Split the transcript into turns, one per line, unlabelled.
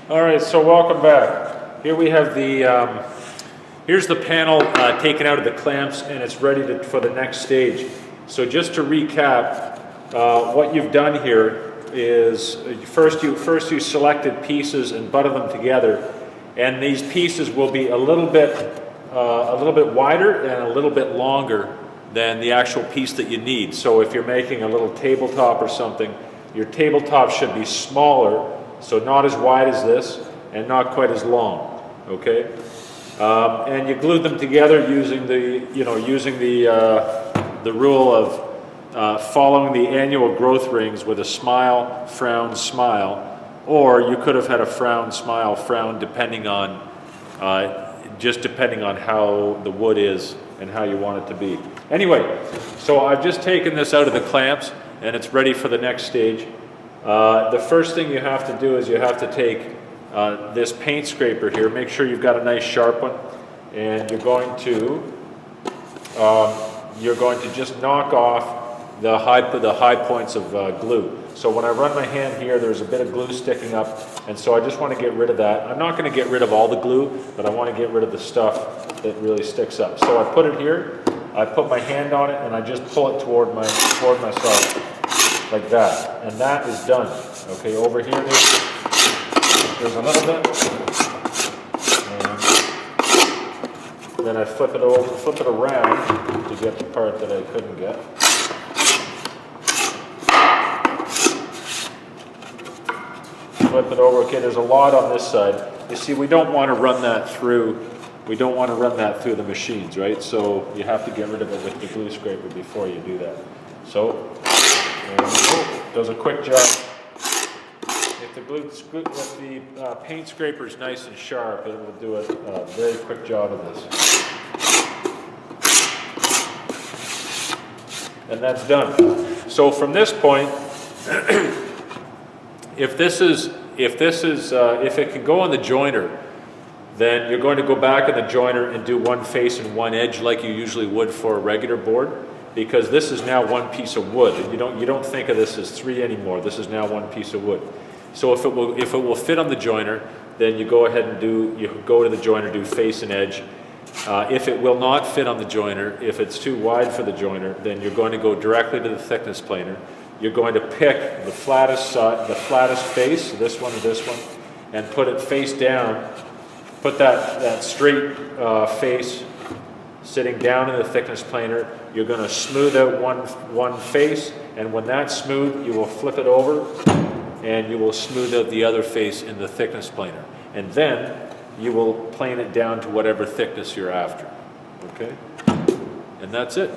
All right, so welcome back. Here we have the, here's the panel taken out of the clamps, and it's ready for the next stage. So just to recap, what you've done here is first you selected pieces and butted them together, and these pieces will be a little bit wider and a little bit longer than the actual piece that you need. So if you're making a little tabletop or something, your tabletop should be smaller, so not as wide as this and not quite as long, okay? And you glued them together using the rule of following the annual growth rings with a smile, frown, smile, or you could have had a frown, smile, frown, depending on how the wood is and how you want it to be. Anyway, so I've just taken this out of the clamps and it's ready for the next stage. The first thing you have to do is you have to take this paint scraper here. Make sure you've got a nice sharp one, and you're going to just knock off the high points of glue. So when I run my hand here, there's a bit of glue sticking up, and so I just want to get rid of that. I'm not going to get rid of all the glue, but I want to get rid of the stuff that really sticks up. So I put it here, I put my hand on it, and I just pull it toward myself like that, and that is done. Okay, over here there's a little bit, and then I flip it around to get the part that I couldn't get. Flip it over. Okay, there's a lot on this side. You see, we don't want to run that through. We don't want to run that through the machines, right? So you have to get rid of it with the glue scraper before you do that. So does a quick job. If the paint scraper is nice and sharp, it will do a very quick job of this. And that's done. So from this point, if it can go on the joiner, then you're going to go back in the joiner and do one face and one edge like you usually would for a regular board, because this is now one piece of wood. And you don't think of this as three anymore. This is now one piece of wood. So if it will fit on the joiner, then you go ahead and go to the joiner, do face and edge. If it will not fit on the joiner, if it's too wide for the joiner, then you're going to go directly to the thickness planer. You're going to pick the flattest side, the flattest face, this one or this one, and put it face down. Put that straight face sitting down in the thickness planer. You're going to smooth out one face, and when that's smooth, you will flip it over, and you will smooth out the other face in the thickness planer. And then you will plane it down to whatever thickness you're after. Okay? And that's it.